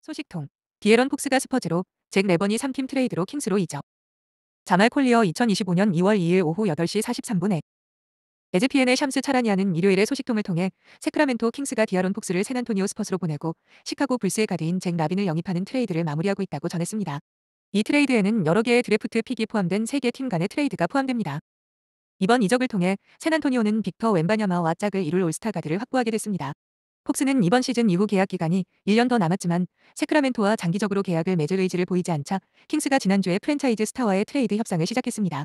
소식통. 디에런 폭스가 스퍼즈로, 잭 레번이 3팀 트레이드로 킹스로 이적. 자말 콜리어 2025년 2월 2일 오후 8시 43분에 ESPN의 샴스 차라니아는 일요일에 소식통을 통해 세크라멘토 킹스가 디아론 폭스를 샌안토니오 스퍼스로 보내고 시카고 불스의 가드인 잭 라빈을 영입하는 트레이드를 마무리하고 있다고 전했습니다. 이 트레이드에는 여러 개의 드래프트 픽이 포함된 3개 팀 간의 트레이드가 포함됩니다. 이번 이적을 통해 샌안토니오는 빅터 웬바냐마와 짝을 이룰 올스타 가드를 확보하게 됐습니다. 폭스는 이번 시즌 이후 계약 기간이 1년 더 남았지만 세크라멘토와 장기적으로 계약을 맺을 의지를 보이지 않자 킹스가 지난주에 프랜차이즈 스타와의 트레이드 협상을 시작했습니다.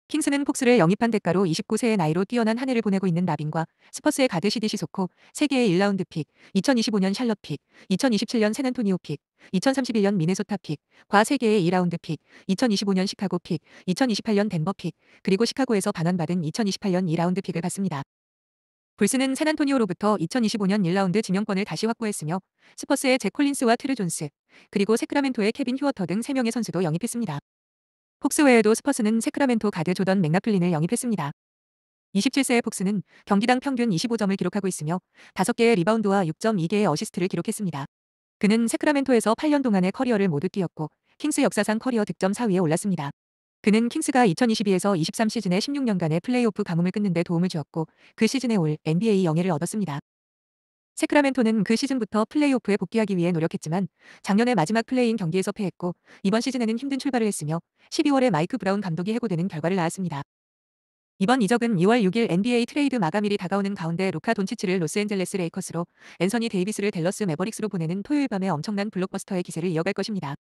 킹스는 폭스를 영입한 대가로 29세의 나이로 뛰어난 한 해를 보내고 있는 라빈과 스퍼스의 가드 시디 시소코 3개의 1라운드 픽, 2025년 샬럿 픽, 2027년 샌안토니오 픽, 2031년 미네소타 픽, 과 3개의 2라운드 픽, 2025년 시카고 픽, 2028년 덴버 픽, 그리고 시카고에서 반환받은 2028년 2라운드 픽을 받습니다. 불스는 샌안토니오로부터 2025년 1라운드 지명권을 다시 확보했으며 스퍼스의 잭 콜린스와 트르 존스, 그리고 세크라멘토의 케빈 휴어터 등 3명의 선수도 영입했습니다. 폭스 외에도 스퍼스는 세크라멘토 가드 조던 맥라플린을 영입했습니다. 27세의 폭스는 경기당 평균 25점을 기록하고 있으며 5개의 리바운드와 6.2개의 어시스트를 기록했습니다. 그는 세크라멘토에서 8년 동안의 커리어를 모두 뛰었고 킹스 역사상 커리어 득점 4위에 올랐습니다. 그는 킹스가 2022에서 23 시즌에 16년간의 플레이오프 가뭄을 끊는 데 도움을 주었고 그 시즌에 올 NBA 영예를 얻었습니다. 세크라멘토는 그 시즌부터 플레이오프에 복귀하기 위해 노력했지만 작년의 마지막 플레이인 경기에서 패했고 이번 시즌에는 힘든 출발을 했으며 12월에 마이크 브라운 감독이 해고되는 결과를 낳았습니다. 이번 이적은 2월 6일 NBA 트레이드 마감일이 다가오는 가운데 루카 돈치치를 로스앤젤레스 레이커스로 앤서니 데이비스를 댈러스 매버릭스로 보내는 토요일 밤의 엄청난 블록버스터의 기세를 이어갈 것입니다.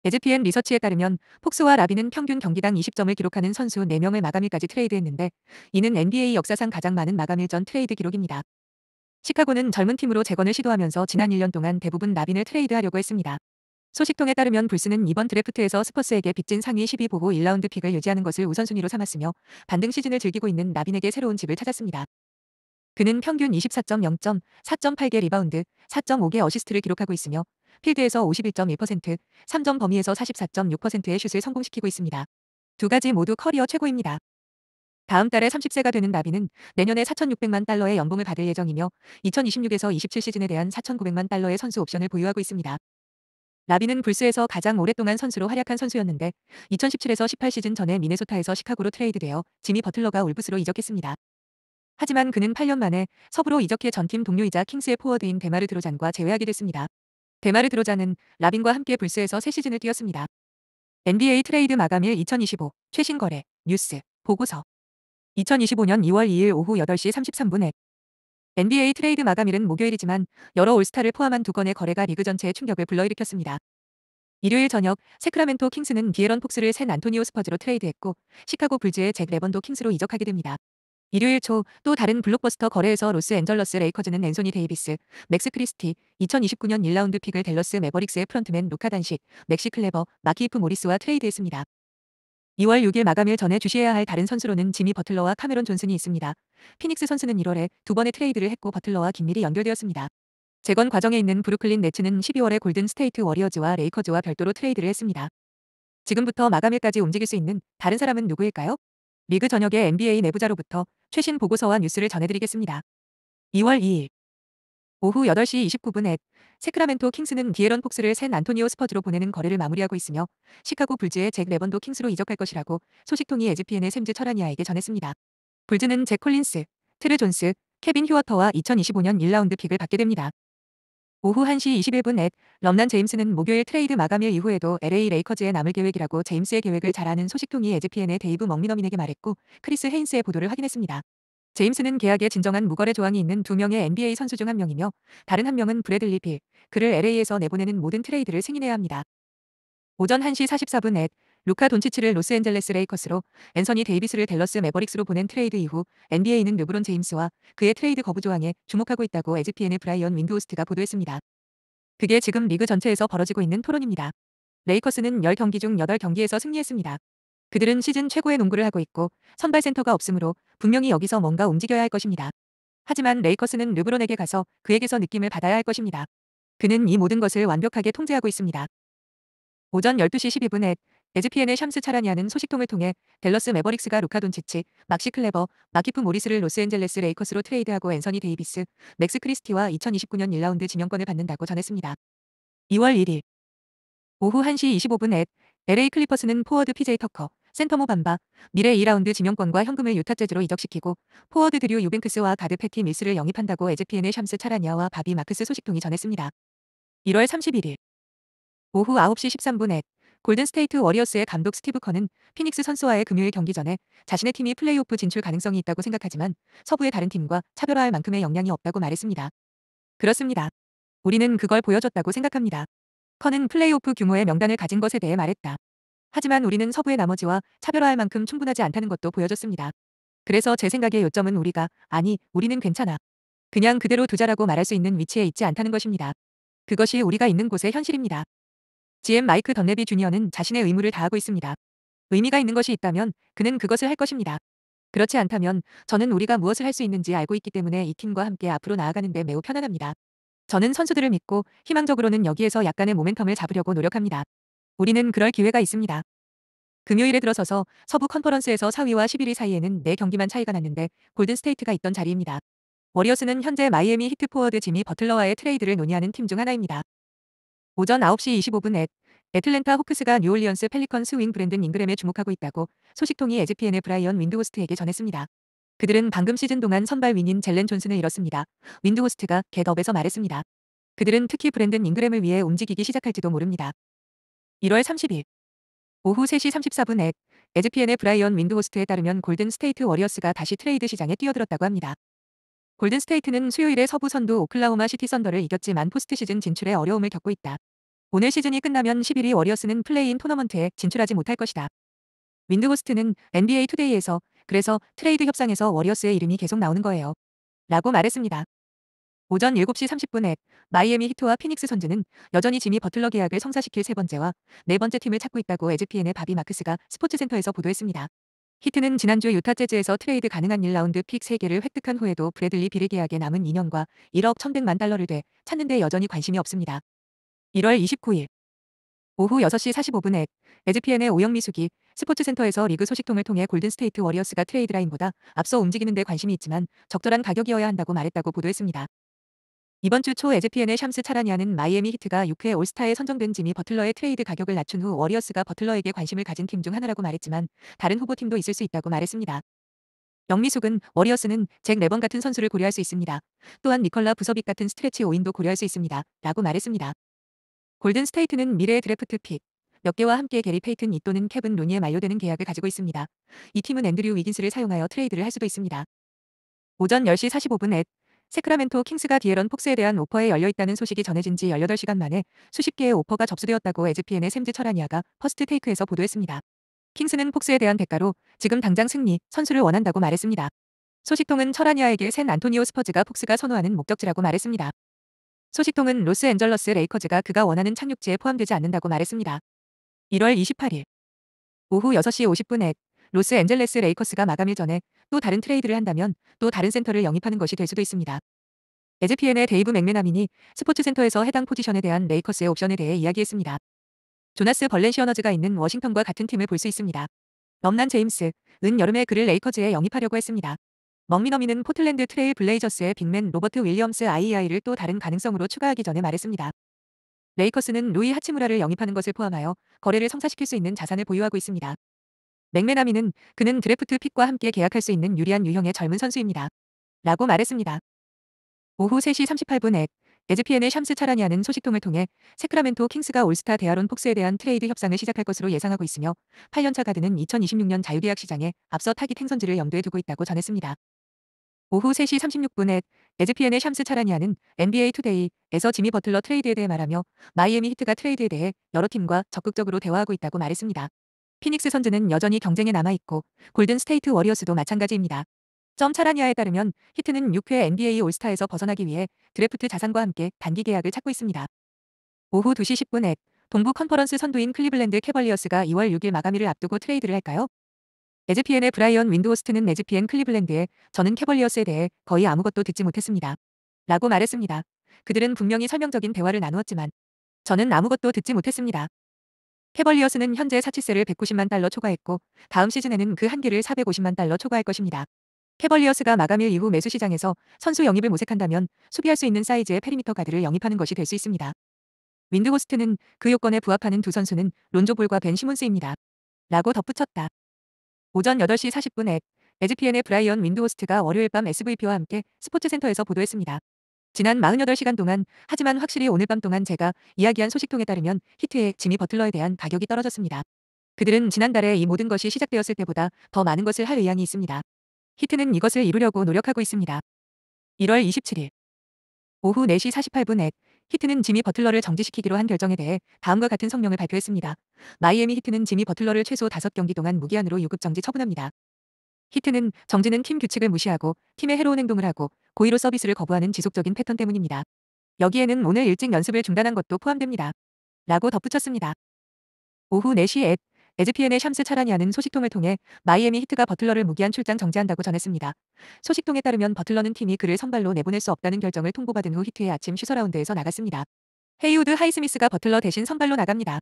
ESPN 리서치에 따르면 폭스와 라빈은 평균 경기당 20점을 기록하는 선수 4명을 마감일까지 트레이드했는데 이는 NBA 역사상 가장 많은 마감일 전 트레이드 기록입니다. 시카고는 젊은 팀으로 재건을 시도하면서 지난 1년 동안 대부분 라빈을 트레이드하려고 했습니다. 소식통에 따르면 불스는 이번 드래프트에서 스퍼스에게 빚진 상위 12보고 1라운드 픽을 유지하는 것을 우선순위로 삼았으며 반등 시즌을 즐기고 있는 라빈에게 새로운 집을 찾았습니다. 그는 평균 24.0점, 4.8개 리바운드, 4.5개 어시스트를 기록하고 있으며 필드에서 51.1%, 3점 범위에서 44.6%의 슛을 성공시키고 있습니다. 두 가지 모두 커리어 최고입니다. 다음 달에 30세가 되는 라빈은 내년에 4,600만 달러의 연봉을 받을 예정이며 2026에서 27 시즌에 대한 4,900만 달러의 선수 옵션을 보유하고 있습니다. 라빈은 불스에서 가장 오랫동안 선수로 활약한 선수였는데 2017에서 18 시즌 전에 미네소타에서 시카고로 트레이드되어 지미 버틀러가 울브스로 이적했습니다. 하지만 그는 8년 만에 서부로 이적해 전팀 동료이자 킹스의 포워드인 데마르 드로잔과 재회하게 됐습니다. 데마르 드로잔은 라빈과 함께 불스에서 새 시즌을 뛰었습니다. NBA 트레이드 마감일 2025 최신 거래 뉴스 보고서 2025년 2월 2일 오후 8시 33분에 NBA 트레이드 마감일은 목요일이지만 여러 올스타를 포함한 2건의 거래가 리그 전체에 충격을 불러일으켰습니다. 일요일 저녁 세크라멘토 킹스는 디에런 폭스를 샌 안토니오 스퍼즈로 트레이드했고 시카고 불즈의 잭 레번도 킹스로 이적하게 됩니다. 일요일 초 또 다른 블록버스터 거래에서 로스앤젤러스 레이커즈는 앤소니 데이비스, 맥스 크리스티, 2029년 1라운드 픽을 댈러스 매버릭스의 프런트맨 루카 단식, 맥시 클레버, 마키이프 모리스와 트레이드했습니다. 2월 6일 마감일 전에 주시해야 할 다른 선수로는 지미 버틀러와 카메론 존슨이 있습니다. 피닉스 선수는 1월에 2번의 트레이드를 했고 버틀러와 긴밀히 연결되었습니다. 재건 과정에 있는 브루클린 네츠는 12월에 골든 스테이트 워리어즈와 레이커즈와 별도로 트레이드를 했습니다. 지금부터 마감일까지 움직일 수 있는 다른 사람은 누구일까요? 리그 전역의 NBA 내부자로부터 최신 보고서와 뉴스를 전해드리겠습니다. 2월 2일 오후 8시 29분에 세크라멘토 킹스는 디에런 폭스를 샌 안토니오 스퍼즈로 보내는 거래를 마무리하고 있으며 시카고 불즈의 잭 레번도 킹스로 이적할 것이라고 소식통이 ESPN의 샘즈 철아니아에게 전했습니다. 불즈는 잭 콜린스, 트르 존스, 케빈 휴어터와 2025년 1라운드 픽을 받게 됩니다. 오후 1시 21분 럼난 제임스는 목요일 트레이드 마감일 이후에도 LA 레이커즈에 남을 계획이라고 제임스의 계획을 잘 아는 소식통이 ESPN의 데이브 먹미너민에게 말했고 크리스 헤인스의 보도를 확인했습니다. 제임스는 계약에 진정한 무거래 조항이 있는 2명의 NBA 선수 중 1명이며 다른 1명은 브래들리 빌, 그를 LA에서 내보내는 모든 트레이드를 승인해야 합니다. 오전 1시 44분 루카 돈치치를 로스앤젤레스 레이커스로 앤서니 데이비스를 댈러스 매버릭스로 보낸 트레이드 이후 NBA는 르브론 제임스와 그의 트레이드 거부 조항에 주목하고 있다고 ESPN의 브라이언 윈드호스트가 보도했습니다. 그게 지금 리그 전체에서 벌어지고 있는 토론입니다. 레이커스는 10경기 중 8경기에서 승리했습니다. 그들은 시즌 최고의 농구를 하고 있고 선발 센터가 없으므로 분명히 여기서 뭔가 움직여야 할 것입니다. 하지만 레이커스는 르브론에게 가서 그에게서 느낌을 받아야 할 것입니다. 그는 이 모든 것을 완벽하게 통제하고 있습니다. 오전 12시 12분에 ESPN의 샴스 차라니아는 소식통을 통해 댈러스 매버릭스가 루카 돈치치, 막시 클레버, 마키프 모리스를 로스앤젤레스 레이커스로 트레이드하고 앤서니 데이비스, 맥스 크리스티와 2029년 1라운드 지명권을 받는다고 전했습니다. 2월 1일 오후 1시 25분 에 LA 클리퍼스는 포워드 PJ 터커, 센터 모 밤바, 미래 2라운드 지명권과 현금을 유타 재즈로 이적시키고 포워드 드류 유뱅크스와 가드 패티 밀스를 영입한다고 에즈피엔의 샴스 차라니아와 바비 마크스 소식통이 전했습니다. 1월 31일 오후 9시 13분 에 골든스테이트 워리어스의 감독 스티브 커는 피닉스 선수와의 금요일 경기 전에 자신의 팀이 플레이오프 진출 가능성이 있다고 생각하지만 서부의 다른 팀과 차별화할 만큼의 역량이 없다고 말했습니다. 그렇습니다. 우리는 그걸 보여줬다고 생각합니다. 커는 플레이오프 규모의 명단을 가진 것에 대해 말했다. 하지만 우리는 서부의 나머지와 차별화할 만큼 충분하지 않다는 것도 보여줬습니다. 그래서 제 생각의 요점은 우리는 괜찮아. 그냥 그대로 두자라고 말할 수 있는 위치에 있지 않다는 것입니다. 그것이 우리가 있는 곳의 현실입니다. GM 마이크 던레비 주니어는 자신의 의무를 다하고 있습니다. 의미가 있는 것이 있다면 그는 그것을 할 것입니다. 그렇지 않다면 저는 우리가 무엇을 할 수 있는지 알고 있기 때문에 이 팀과 함께 앞으로 나아가는 데 매우 편안합니다. 저는 선수들을 믿고 희망적으로는 여기에서 약간의 모멘텀을 잡으려고 노력합니다. 우리는 그럴 기회가 있습니다. 금요일에 들어서서 서부 컨퍼런스에서 4위와 11위 사이에는 4경기만 차이가 났는데 골든스테이트가 있던 자리입니다. 워리어스는 현재 마이애미 히트 포워드 지미 버틀러와의 트레이드를 논의하는 팀 중 하나입니다. 오전 9시 25분 애틀랜타 호크스가 뉴올리언스 펠리컨스 윙 브랜든 잉그램에 주목하고 있다고 소식통이 에즈피엔의 브라이언 윈드호스트에게 전했습니다. 그들은 방금 시즌 동안 선발 윈인 젤렌 존슨을 잃었습니다. 윈드호스트가 겟업에서 말했습니다. 그들은 특히 브랜든 잉그램을 위해 움직이기 시작할지도 모릅니다. 1월 30일 오후 3시 34분 에즈피엔의 브라이언 윈드호스트에 따르면 골든 스테이트 워리어스가 다시 트레이드 시장에 뛰어들었다고 합니다. 골든 스테이트는 수요일에 서부 선두 오클라호마 시티 선더를 이겼지만 포스트 시즌 진출에 어려움을 겪고 있다. 오늘 시즌이 끝나면 11위 워리어스는 플레이인 토너먼트에 진출하지 못할 것이다. 윈드호스트는 NBA 투데이에서 그래서 트레이드 협상에서 워리어스의 이름이 계속 나오는 거예요. 라고 말했습니다. 오전 7시 30분 마이애미 히트와 피닉스 선즈는 여전히 지미 버틀러 계약을 성사시킬 세 번째와 네 번째 팀을 찾고 있다고 에즈피엔의 바비 마크스가 스포츠센터에서 보도했습니다. 히트는 지난주 유타 재즈에서 트레이드 가능한 1라운드 픽 3개를 획득한 후에도 브래들리 빌 계약에 남은 2년과 1억 1,100만 달러를 찾는데 여전히 관심이 없습니다. 1월 29일 오후 6시 45분 에즈피엔의 오영미숙이 스포츠센터에서 리그 소식통을 통해 골든스테이트 워리어스가 트레이드 라인보다 앞서 움직이는 데 관심이 있지만 적절한 가격이어야 한다고 말했다고 보도했습니다. 이번 주 초 에즈피엔의 샴스 차라니아는 마이애미 히트가 6회 올스타에 선정된 지미 버틀러의 트레이드 가격을 낮춘 후 워리어스가 버틀러에게 관심을 가진 팀 중 하나라고 말했지만 다른 후보팀도 있을 수 있다고 말했습니다. 영미숙은 워리어스는 잭 레번 같은 선수를 고려할 수 있습니다. 또한 니컬라 부서빅 같은 스트레치 5인도 고려할 수 있습니다. 라고 말했습니다. 골든 스테이트는 미래의 드래프트 픽 몇 개와 함께 게리 페이튼 이 또는 케빈 루니에 만료되는 계약을 가지고 있습니다. 이 팀은 앤드류 위긴스를 사용하여 트레이드를 할 수도 있습니다. 오전 10시 45분 세크라멘토 킹스가 디에런 폭스에 대한 오퍼에 열려있다는 소식이 전해진 지 18시간 만에 수십 개의 오퍼가 접수되었다고 에즈피엔의 샘즈 철아니아가 퍼스트 테이크에서 보도했습니다. 킹스는 폭스에 대한 대가로 지금 당장 승리, 선수를 원한다고 말했습니다. 소식통은 철아니아에게 샌 안토니오 스퍼즈가 폭스가 선호하는 목적지라고 말했습니다. 소식통은 로스앤젤러스 레이커즈가 그가 원하는 착륙지에 포함되지 않는다고 말했습니다. 1월 28일 오후 6시 50분 로스앤젤레스 레이커스가 마감일 전에 또 다른 트레이드를 한다면 또 다른 센터를 영입하는 것이 될 수도 있습니다. 에즈피엔의 데이브 맥메나민이 스포츠센터에서 해당 포지션에 대한 레이커스의 옵션에 대해 이야기했습니다. 조나스 벌렌시어너즈가 있는 워싱턴과 같은 팀을 볼 수 있습니다. 럼난 제임스, 은 여름에 그를 레이커즈에 영입하려고 했습니다. 먹미너미는 포틀랜드 트레일 블레이저스의 빅맨 로버트 윌리엄스 IEI를 또 다른 가능성으로 추가하기 전에 말했습니다. 레이커스는 루이 하치무라를 영입하는 것을 포함하여 거래를 성사시킬 수 있는 자산을 보유하고 있습니다. 맥메나미는 그는 드래프트 픽과 함께 계약할 수 있는 유리한 유형의 젊은 선수입니다. 라고 말했습니다. 오후 3시 38분 에즈피엔의 샴스 차라니아는 소식통을 통해 세크라멘토 킹스가 올스타 데아론 폭스에 대한 트레이드 협상을 시작할 것으로 예상하고 있으며 8년차 가드는 2026년 자유계약 시장에 앞서 타깃 행선지를 염두에 두고 있다고 전했습니다. 오후 3시 36분 에즈피엔의 샴스 차라니아는 NBA 투데이에서 지미 버틀러 트레이드에 대해 말하며 마이애미 히트가 트레이드에 대해 여러 팀과 적극적으로 대화하고 있다고 말했습니다. 피닉스 선즈는 여전히 경쟁에 남아있고 골든 스테이트 워리어스도 마찬가지입니다. 점 차라니아에 따르면 히트는 6회 NBA 올스타에서 벗어나기 위해 드래프트 자산과 함께 단기 계약을 찾고 있습니다. 오후 2시 10분 동부 컨퍼런스 선두인 클리블랜드 캐벌리어스가 2월 6일 마감일을 앞두고 트레이드를 할까요? 에즈피엔의 브라이언 윈드호스트는 에즈피엔 클리블랜드에 저는 캐벌리어스에 대해 거의 아무것도 듣지 못했습니다. 라고 말했습니다. 그들은 분명히 설명적인 대화를 나누었지만 저는 아무것도 듣지 못했습니다. 캐벌리어스는 현재 사치세를 190만 달러 초과했고 다음 시즌에는 그 한계를 450만 달러 초과할 것입니다. 캐벌리어스가 마감일 이후 매수 시장에서 선수 영입을 모색한다면 수비할 수 있는 사이즈의 페리미터 가드를 영입하는 것이 될 수 있습니다. 윈드호스트는 그 요건에 부합하는 두 선수는 론조 볼과 벤 시몬스입니다. 라고 덧붙였다. 오전 8시 40분에 에즈피엔의 브라이언 윈드호스트가 월요일 밤 SVP와 함께 스포츠센터에서 보도했습니다. 지난 48시간 동안 하지만 확실히 오늘 밤 동안 제가 이야기한 소식통에 따르면 히트의 지미 버틀러에 대한 가격이 떨어졌습니다. 그들은 지난달에 이 모든 것이 시작되었을 때보다 더 많은 것을 할 의향이 있습니다. 히트는 이것을 이루려고 노력하고 있습니다. 1월 27일 오후 4시 48분에 히트는 지미 버틀러를 정지시키기로 한 결정에 대해 다음과 같은 성명을 발표했습니다. 마이애미 히트는 지미 버틀러를 최소 5경기 동안 무기한으로 유급 정지 처분합니다. 히트는 정지는 팀 규칙을 무시하고 팀에 해로운 행동을 하고 고의로 서비스를 거부하는 지속적인 패턴 때문입니다. 여기에는 오늘 일찍 연습을 중단한 것도 포함됩니다. 라고 덧붙였습니다. 오후 4시에 에즈피엔의 샴스 차라니아는 소식통을 통해 마이애미 히트가 버틀러를 무기한 출장 정지한다고 전했습니다. 소식통에 따르면 버틀러는 팀이 그를 선발로 내보낼 수 없다는 결정을 통보받은 후 히트의 아침 슈서 라운드에서 나갔습니다. 헤이우드 하이스미스가 버틀러 대신 선발로 나갑니다.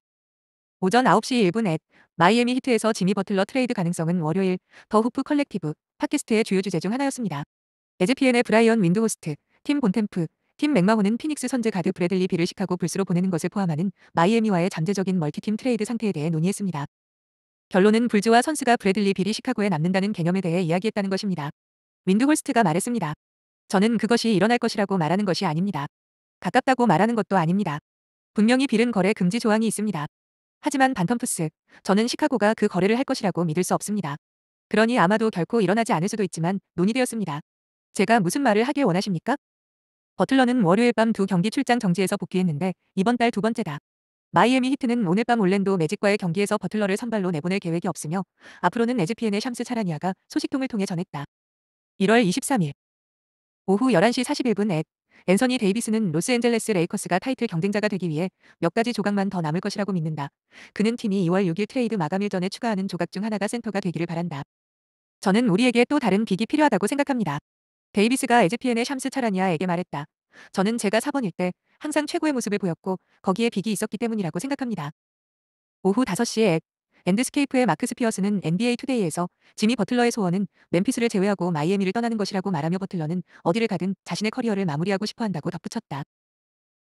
오전 9시 1분에 마이애미 히트에서 지미 버틀러 트레이드 가능성은 월요일 더 후프 컬렉티브 팟캐스트의 주요 주제 중 하나였습니다. 에즈피엔의 브라이언 윈드호스트, 팀 본템프, 팀 맥마호는 피닉스 선즈 가드 브래들리 비를 시카고 불스로 보내는 것을 포함하는 마이애미와의 잠재적인 멀티팀 트레이드 상태에 대해 논의했습니다. 결론은 불즈와 선스가 브래들리 빌이 시카고에 남는다는 개념에 대해 이야기했다는 것입니다. 윈드홀스트가 말했습니다. 저는 그것이 일어날 것이라고 말하는 것이 아닙니다. 가깝다고 말하는 것도 아닙니다. 분명히 빌은 거래 금지 조항이 있습니다. 하지만 반텀프스, 저는 시카고가 그 거래를 할 것이라고 믿을 수 없습니다. 그러니 아마도 결코 일어나지 않을 수도 있지만 논의되었습니다. 제가 무슨 말을 하길 원하십니까? 버틀러는 월요일 밤 두 경기 출장 정지에서 복귀했는데 이번 달 두 번째다. 마이애미 히트는 오늘 밤 올랜도 매직과의 경기에서 버틀러를 선발로 내보낼 계획이 없으며 앞으로는 에즈피엔의 샴스 차라니아가 소식통을 통해 전했다. 1월 23일 오후 11시 41분 앤서니 데이비스는 로스앤젤레스 레이커스가 타이틀 경쟁자가 되기 위해 몇 가지 조각만 더 남을 것이라고 믿는다. 그는 팀이 2월 6일 트레이드 마감일 전에 추가하는 조각 중 하나가 센터가 되기를 바란다. 저는 우리에게 또 다른 빅이 필요하다고 생각합니다. 데이비스가 에즈피엔의 샴스 차라니아에게 말했다. 저는 제가 4번일 때 항상 최고의 모습을 보였고 거기에 빅이 있었기 때문이라고 생각합니다. 오후 5시에 엔드스케이프의 마크 스피어스는 NBA 투데이에서 지미 버틀러의 소원은 멤피스를 제외하고 마이애미를 떠나는 것이라고 말하며 버틀러는 어디를 가든 자신의 커리어를 마무리하고 싶어 한다고 덧붙였다.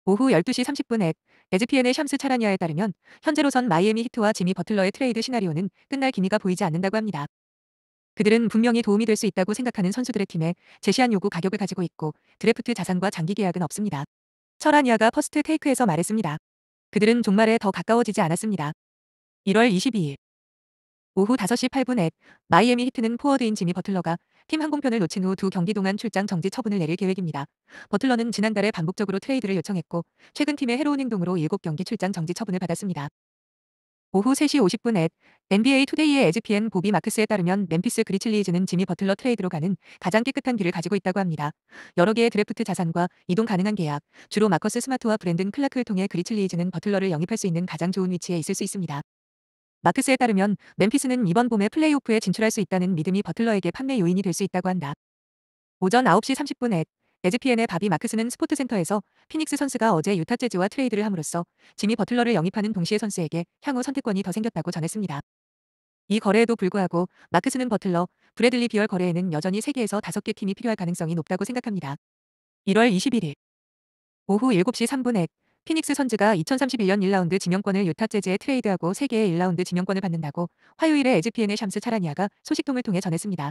오후 12시 30분에 에즈피엔의 샴스 차라니아에 따르면 현재로선 마이애미 히트와 지미 버틀러의 트레이드 시나리오는 끝날 기미가 보이지 않는다고 합니다. 그들은 분명히 도움이 될 수 있다고 생각하는 선수들의 팀에 제시한 요구 가격을 가지고 있고 드래프트 자산과 장기 계약은 없습니다. 차라니아가 퍼스트 테이크에서 말했습니다. 그들은 종말에 더 가까워지지 않았습니다. 1월 22일 오후 5시 8분에 마이애미 히트는 포워드인 지미 버틀러가 팀 항공편을 놓친 후 두 경기 동안 출장 정지 처분을 내릴 계획입니다. 버틀러는 지난달에 반복적으로 트레이드를 요청했고 최근 팀의 해로운 행동으로 7경기 출장 정지 처분을 받았습니다. 오후 3시 50분에 NBA 투데이의 에즈피엔 보비 마크스에 따르면 멤피스 그리즐리즈는 지미 버틀러 트레이드로 가는 가장 깨끗한 길을 가지고 있다고 합니다. 여러 개의 드래프트 자산과 이동 가능한 계약, 주로 마커스 스마트와 브랜든 클라크를 통해 그리즐리즈는 버틀러를 영입할 수 있는 가장 좋은 위치에 있을 수 있습니다. 마크스에 따르면 멤피스는 이번 봄에 플레이오프에 진출할 수 있다는 믿음이 버틀러에게 판매 요인이 될 수 있다고 한다. 오전 9시 30분에 에즈피엔의 바비 마크스는 스포츠센터에서 피닉스 선수가 어제 유타 재즈와 트레이드를 함으로써 지미 버틀러를 영입하는 동시에 선수에게 향후 선택권이 더 생겼다고 전했습니다. 이 거래에도 불구하고 마크스는 버틀러, 브래들리 비얼 거래에는 여전히 3개에서 5개 팀이 필요할 가능성이 높다고 생각합니다. 1월 21일 오후 7시 3분에 피닉스 선즈가 2031년 1라운드 지명권을 유타 재즈에 트레이드하고 3개의 1라운드 지명권을 받는다고 화요일에 에즈피엔의 샴스 차라니아가 소식통을 통해 전했습니다.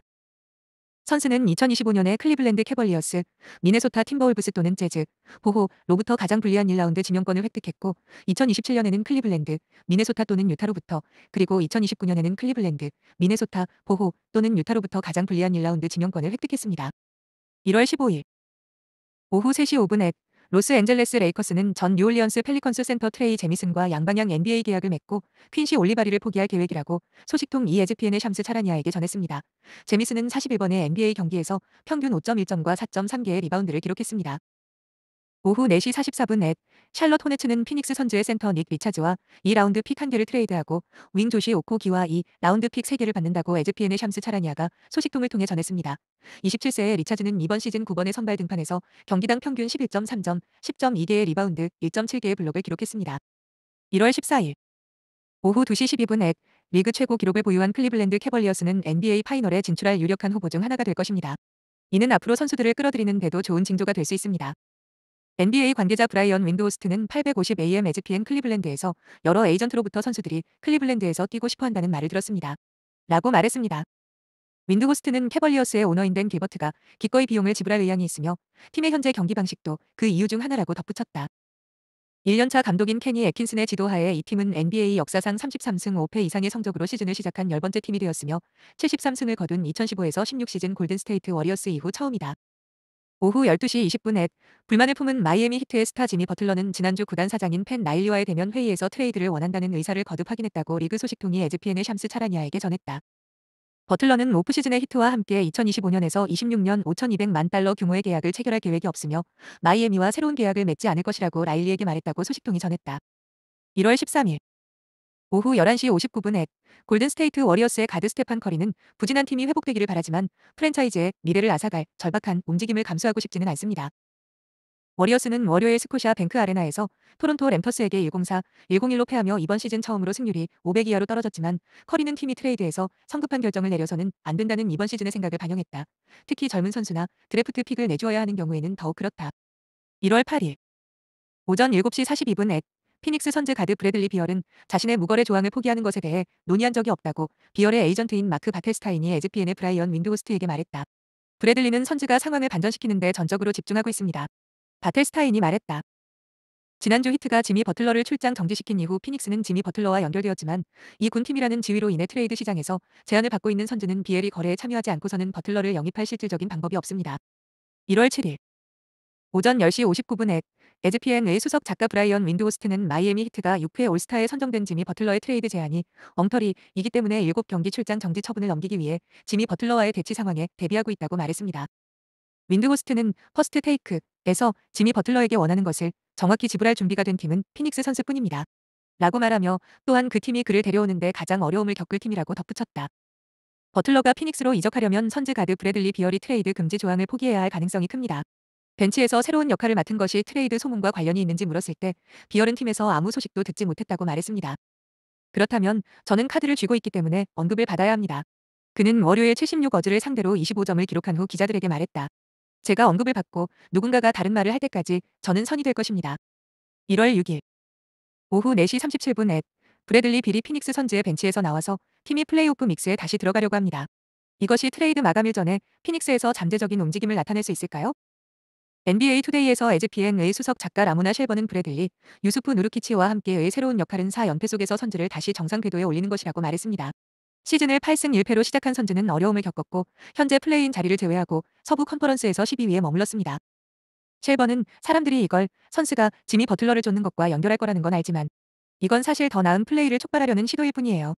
선수는 2025년에 클리블랜드 캐벌리어스, 미네소타 팀버울브스 또는 재즈, 보호로부터 가장 불리한 1라운드 지명권을 획득했고 2027년에는 클리블랜드, 미네소타 또는 유타로부터 그리고 2029년에는 클리블랜드, 미네소타, 보호 또는 유타로부터 가장 불리한 1라운드 지명권을 획득했습니다. 1월 15일 오후 3시 5분에 로스앤젤레스 레이커스는 전 뉴올리언스 펠리컨스 센터 트레이 제미슨과 양방향 NBA 계약을 맺고 퀸시 올리바리를 포기할 계획이라고 소식통 ESPN의 샴스 차라니아에게 전했습니다. 제미슨은 41번의 NBA 경기에서 평균 5.1점과 4.3개의 리바운드를 기록했습니다. 오후 4시 44분 샬럿 호네츠는 피닉스 선즈의 센터 닉 리차즈와 2라운드 픽 1개를 트레이드하고 윙 조시 오코기와 2라운드 픽 3개를 받는다고 에즈피엔의 샴스 차라니아가 소식통을 통해 전했습니다. 27세의 리차즈는 이번 시즌 9번의 선발 등판에서 경기당 평균 11.3점, 10.2개의 리바운드, 1.7개의 블록을 기록했습니다. 1월 14일 오후 2시 12분 리그 최고 기록을 보유한 클리블랜드 캐벌리어스는 NBA 파이널에 진출할 유력한 후보 중 하나가 될 것입니다. 이는 앞으로 선수들을 끌어들이는 데도 좋은 징조가 될 수 있습니다. NBA 관계자 브라이언 윈드호스트는 850am ESPN 클리블랜드에서 여러 에이전트로부터 선수들이 클리블랜드에서 뛰고 싶어 한다는 말을 들었습니다. 라고 말했습니다. 윈드호스트는 캐벌리어스의 오너인 댄 길버트가 기꺼이 비용을 지불할 의향이 있으며 팀의 현재 경기 방식도 그 이유 중 하나라고 덧붙였다. 1년차 감독인 케니 애킨슨의 지도하에 이 팀은 NBA 역사상 33승 5패 이상의 성적으로 시즌을 시작한 10번째 팀이 되었으며 73승을 거둔 2015에서 16 시즌 골든스테이트 워리어스 이후 처음이다. 오후 12시 20분 불만을 품은 마이애미 히트의 스타 지미 버틀러는 지난주 구단 사장인 팬 나일리와의 대면 회의에서 트레이드를 원한다는 의사를 거듭 확인했다고 리그 소식통이 에즈피엔의 샴스 차라니아에게 전했다. 버틀러는 오프시즌의 히트와 함께 2025년에서 26년 5,200만 달러 규모의 계약을 체결할 계획이 없으며 마이애미와 새로운 계약을 맺지 않을 것이라고 라일리에게 말했다고 소식통이 전했다. 1월 13일 오후 11시 59분 골든스테이트 워리어스의 가드 스테판 커리는 부진한 팀이 회복되기를 바라지만 프랜차이즈의 미래를 앗아갈 절박한 움직임을 감수하고 싶지는 않습니다. 워리어스는 월요일 스코샤 뱅크 아레나에서 토론토 램터스에게 104, 101로 패하며 이번 시즌 처음으로 승률이 500 이하로 떨어졌지만 커리는 팀이 트레이드에서 성급한 결정을 내려서는 안 된다는 이번 시즌의 생각을 반영했다. 특히 젊은 선수나 드래프트 픽을 내주어야 하는 경우에는 더욱 그렇다. 1월 8일 오전 7시 42분 피닉스 선즈 가드 브래들리 비얼은 자신의 무거래 조항을 포기하는 것에 대해 논의한 적이 없다고 비얼의 에이전트인 마크 바텔스타인이 에즈피엔의 브라이언 윈드호스트에게 말했다. 브래들리는 선즈가 상황을 반전시키는 데 전적으로 집중하고 있습니다. 바텔스타인이 말했다. 지난주 히트가 지미 버틀러를 출장 정지시킨 이후 피닉스는 지미 버틀러와 연결되었지만 이 군팀이라는 지위로 인해 트레이드 시장에서 제안을 받고 있는 선즈는 비엘이 거래에 참여하지 않고서는 버틀러를 영입할 실질적인 방법이 없습니다. 1월 7일 오전 10시 59분 에즈피엔의 수석 작가 브라이언 윈드호스트는 마이애미 히트가 6회 올스타에 선정된 지미 버틀러의 트레이드 제안이 엉터리이기 때문에 7경기 출장 정지 처분을 넘기기 위해 지미 버틀러와의 대치 상황에 대비하고 있다고 말했습니다. 윈드호스트는 퍼스트 테이크에서 지미 버틀러에게 원하는 것을 정확히 지불할 준비가 된 팀은 피닉스 선수뿐입니다. 라고 말하며 또한 그 팀이 그를 데려오는데 가장 어려움을 겪을 팀이라고 덧붙였다. 버틀러가 피닉스로 이적하려면 선즈 가드 브래들리 비얼이 트레이드 금지 조항을 포기해야 할 가능성이 큽니다. 벤치에서 새로운 역할을 맡은 것이 트레이드 소문과 관련이 있는지 물었을 때 비얼은 팀에서 아무 소식도 듣지 못했다고 말했습니다. 그렇다면 저는 카드를 쥐고 있기 때문에 언급을 받아야 합니다. 그는 월요일 76어즈를 상대로 25점을 기록한 후 기자들에게 말했다. 제가 언급을 받고 누군가가 다른 말을 할 때까지 저는 선이 될 것입니다. 1월 6일 오후 4시 37분 브래들리 빌이 피닉스 선즈의 벤치에서 나와서 팀이 플레이오프 믹스에 다시 들어가려고 합니다. 이것이 트레이드 마감일 전에 피닉스에서 잠재적인 움직임을 나타낼 수 있을까요? NBA 투데이에서 에즈피엔의 수석 작가 라모나 쉘버는 브래들리, 유수프 누르키치와 함께의 새로운 역할은 4연패 속에서 선즈를 다시 정상 궤도에 올리는 것이라고 말했습니다. 시즌을 8승 1패로 시작한 선즈는 어려움을 겪었고 현재 플레이인 자리를 제외하고 서부 컨퍼런스에서 12위에 머물렀습니다. 쉘버는 사람들이 이걸 선수가 지미 버틀러를 쫓는 것과 연결할 거라는 건 알지만 이건 사실 더 나은 플레이를 촉발하려는 시도일 뿐이에요.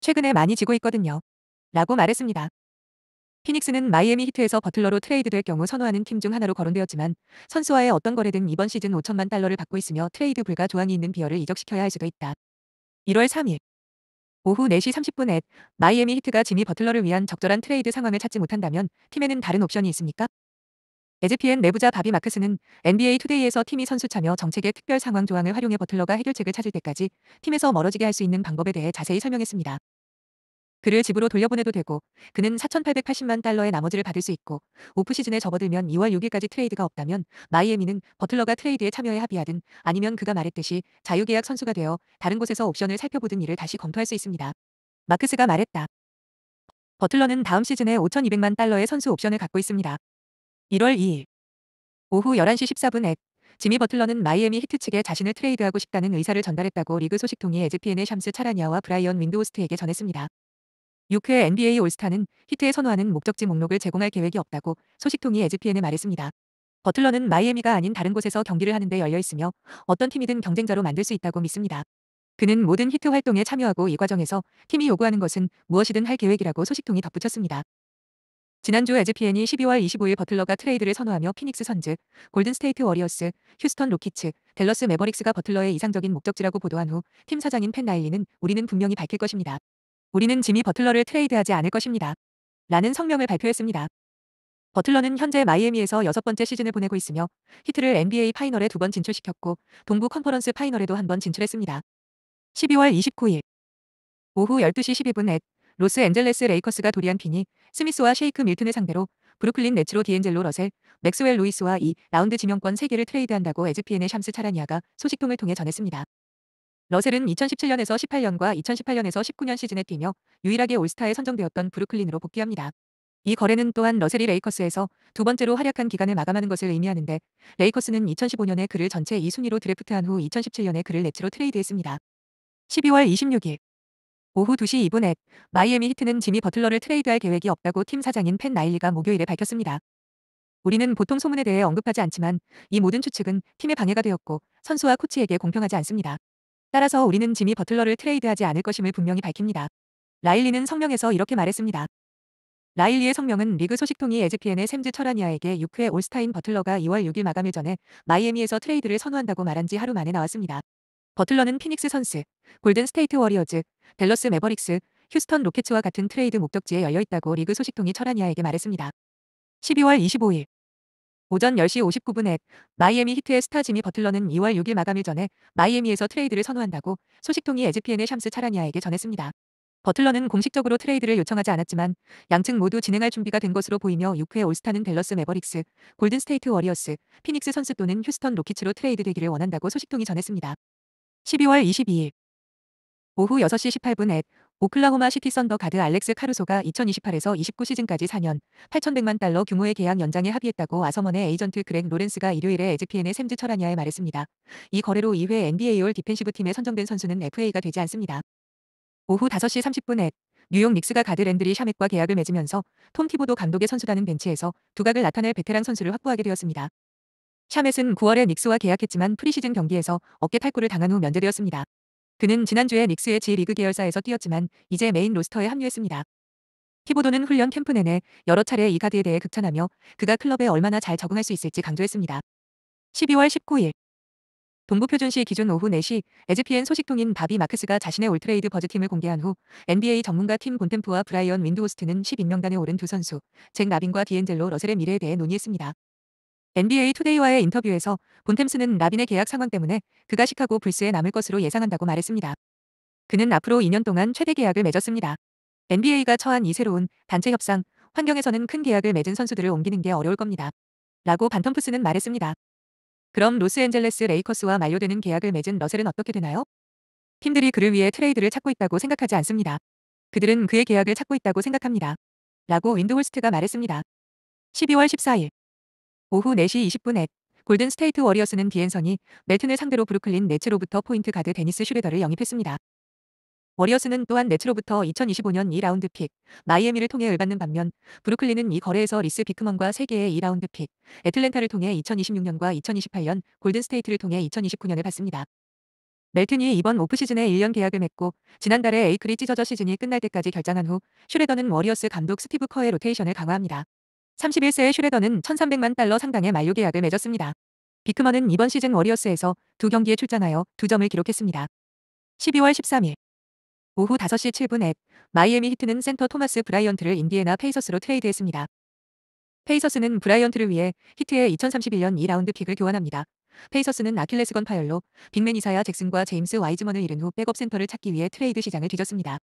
최근에 많이 지고 있거든요. 라고 말했습니다. 피닉스는 마이애미 히트에서 버틀러로 트레이드될 경우 선호하는 팀 중 하나로 거론되었지만 선수와의 어떤 거래든 이번 시즌 5천만 달러를 받고 있으며 트레이드 불가 조항이 있는 비어를 이적시켜야 할 수도 있다. 1월 3일 오후 4시 30분 마이애미 히트가 지미 버틀러를 위한 적절한 트레이드 상황을 찾지 못한다면 팀에는 다른 옵션이 있습니까? 에즈피엔 내부자 바비 마크스는 NBA 투데이에서 팀이 선수 참여 정책의 특별 상황 조항을 활용해 버틀러가 해결책을 찾을 때까지 팀에서 멀어지게 할 수 있는 방법에 대해 자세히 설명했습니다. 그를 집으로 돌려보내도 되고 그는 4,880만 달러의 나머지를 받을 수 있고 오프시즌에 접어들면 2월 6일까지 트레이드가 없다면 마이애미는 버틀러가 트레이드에 참여해 합의하든 아니면 그가 말했듯이 자유계약 선수가 되어 다른 곳에서 옵션을 살펴보든 이를 다시 검토할 수 있습니다. 마크스가 말했다. 버틀러는 다음 시즌에 5,200만 달러의 선수 옵션을 갖고 있습니다. 1월 2일 오후 11시 14분 지미 버틀러는 마이애미 히트 측에 자신을 트레이드하고 싶다는 의사를 전달했다고 리그 소식통이 에즈피엔의 샴스 차라니아와 브라이언 윈드호스트에게 전했습니다. 6회 NBA 올스타는 히트에 선호하는 목적지 목록을 제공할 계획이 없다고 소식통이 에즈피엔에 말했습니다. 버틀러는 마이애미가 아닌 다른 곳에서 경기를 하는데 열려 있으며 어떤 팀이든 경쟁자로 만들 수 있다고 믿습니다. 그는 모든 히트 활동에 참여하고 이 과정에서 팀이 요구하는 것은 무엇이든 할 계획이라고 소식통이 덧붙였습니다. 지난주 에즈피엔이 12월 25일 버틀러가 트레이드를 선호하며 피닉스 선즈, 골든스테이트 워리어스, 휴스턴 로키츠, 댈러스 매버릭스가 버틀러의 이상적인 목적지라고 보도한 후 팀 사장인 팬 나일리는 우리는 분명히 밝힐 것입니다. 우리는 지미 버틀러를 트레이드하지 않을 것입니다. 라는 성명을 발표했습니다. 버틀러는 현재 마이애미에서 6번째 시즌을 보내고 있으며 히트를 NBA 파이널에 2번 진출시켰고 동부 컨퍼런스 파이널에도 1번 진출했습니다. 12월 29일 오후 12시 12분 로스앤젤레스 레이커스가 도리안 피니, 스미스와 셰이크 밀튼을 상대로 브루클린 네츠로 디앤젤로 러셀, 맥스웰 루이스와 2라운드 지명권 3개를 트레이드한다고 에즈피엔의 샴스 차라니아가 소식통을 통해 전했습니다. 러셀은 2017년에서 18년과 2018년에서 19년 시즌에 뛰며 유일하게 올스타에 선정되었던 브루클린으로 복귀합니다. 이 거래는 또한 러셀이 레이커스에서 두 번째로 활약한 기간을 마감하는 것을 의미하는데, 레이커스는 2015년에 그를 전체 2순위로 드래프트한 후 2017년에 그를 네츠로 트레이드했습니다. 12월 26일 오후 2시 2분 마이애미 히트는 지미 버틀러를 트레이드할 계획이 없다고 팀 사장인 팬 나일리가 목요일에 밝혔습니다. 우리는 보통 소문에 대해 언급하지 않지만 이 모든 추측은 팀의 방해가 되었고 선수와 코치에게 공평하지 않습니다. 따라서 우리는 지미 버틀러를 트레이드하지 않을 것임을 분명히 밝힙니다. 라일리는 성명에서 이렇게 말했습니다. 라일리의 성명은 리그 소식통이 에즈피엔의 샘즈 철아니아에게 6회 올스타인 버틀러가 2월 6일 마감일 전에 마이애미에서 트레이드를 선호한다고 말한 지 하루 만에 나왔습니다. 버틀러는 피닉스 선스, 골든 스테이트 워리어즈, 댈러스 매버릭스, 휴스턴 로켓츠와 같은 트레이드 목적지에 열려 있다고 리그 소식통이 철아니아에게 말했습니다. 12월 25일 오전 10시 59분 마이애미 히트의 스타 지미 버틀러는 2월 6일 마감일 전에 마이애미에서 트레이드를 선호한다고 소식통이 에즈피엔의 샴스 차라니아에게 전했습니다. 버틀러는 공식적으로 트레이드를 요청하지 않았지만 양측 모두 진행할 준비가 된 것으로 보이며 6회 올스타는 댈러스 매버릭스, 골든 스테이트 워리어스, 피닉스 선스 또는 휴스턴 로키츠로 트레이드 되기를 원한다고 소식통이 전했습니다. 12월 22일 오후 6시 18분 오클라호마 시티 썬더 가드 알렉스 카루소가 2028에서 29 시즌까지 4년 8,100만 달러 규모의 계약 연장에 합의했다고 아서먼의 에이전트 그렉 로렌스가 일요일에 에즈피엔의 샘즈 철아니아에 말했습니다. 이 거래로 2회 NBA 올 디펜시브 팀에 선정된 선수는 FA가 되지 않습니다. 오후 5시 30분 뉴욕 닉스가 가드 랜드리 샤맥과 계약을 맺으면서 톰 티보도 감독의 선수단은 벤치에서 두각을 나타낼 베테랑 선수를 확보하게 되었습니다. 샤멧은 9월에 닉스와 계약했지만 프리시즌 경기에서 어깨 탈구를 당한 후 면제되었습니다. 그는 지난주에 닉스의 G리그 계열사에서 뛰었지만 이제 메인 로스터에 합류했습니다. 티보도는 훈련 캠프 내내 여러 차례 이 가드에 대해 극찬하며 그가 클럽에 얼마나 잘 적응할 수 있을지 강조했습니다. 12월 19일 동부표준시 기준 오후 4시 에즈피엔 소식통인 바비 마크스가 자신의 올트레이드 버즈팀을 공개한 후 NBA 전문가 팀 본템프와 브라이언 윈드호스트는 10인명단에 오른 두 선수 잭 라빈과 디앤젤로 러셀의 미래에 대해 논의했습니다. NBA 투데이와의 인터뷰에서 본템스는 라빈의 계약 상황 때문에 그가 시카고 불스에 남을 것으로 예상한다고 말했습니다. 그는 앞으로 2년 동안 최대 계약을 맺었습니다. NBA가 처한 이 새로운 단체 협상 환경에서는 큰 계약을 맺은 선수들을 옮기는 게 어려울 겁니다. 라고 반텀프스는 말했습니다. 그럼 로스앤젤레스 레이커스와 만료되는 계약을 맺은 러셀은 어떻게 되나요? 팀들이 그를 위해 트레이드를 찾고 있다고 생각하지 않습니다. 그들은 그의 계약을 찾고 있다고 생각합니다. 라고 윈드홀스트가 말했습니다. 12월 14일 오후 4시 20분 골든 스테이트 워리어스는 디앤선이 멜튼을 상대로 브루클린 네츠로부터 포인트 가드 데니스 슈레더를 영입했습니다. 워리어스는 또한 네츠로부터 2025년 2라운드 픽, 마이애미를 통해 을받는 반면 브루클린은 이 거래에서 리스 비크먼과 3개의 2라운드 픽, 애틀랜타를 통해 2026년과 2028년, 골든 스테이트를 통해 2029년을 받습니다. 멜튼이 이번 오프시즌에 1년 계약을 맺고 지난달에 에이클이 찢어져 시즌이 끝날 때까지 결장한 후 슈레더는 워리어스 감독 스티브 커의 로테이션을 강화합니다. 31세의 슈레더는 1,300만 달러 상당의 만료 계약을 맺었습니다. 비크먼은 이번 시즌 워리어스에서 2경기에 출장하여 2점을 기록했습니다. 12월 13일 오후 5시 7분 마이애미 히트는 센터 토마스 브라이언트를 인디애나 페이서스로 트레이드했습니다. 페이서스는 브라이언트를 위해 히트의 2031년 2라운드 픽을 교환합니다. 페이서스는 아킬레스건 파열로 빅맨 이사야 잭슨과 제임스 와이즈먼을 잃은 후 백업 센터를 찾기 위해 트레이드 시장을 뒤졌습니다.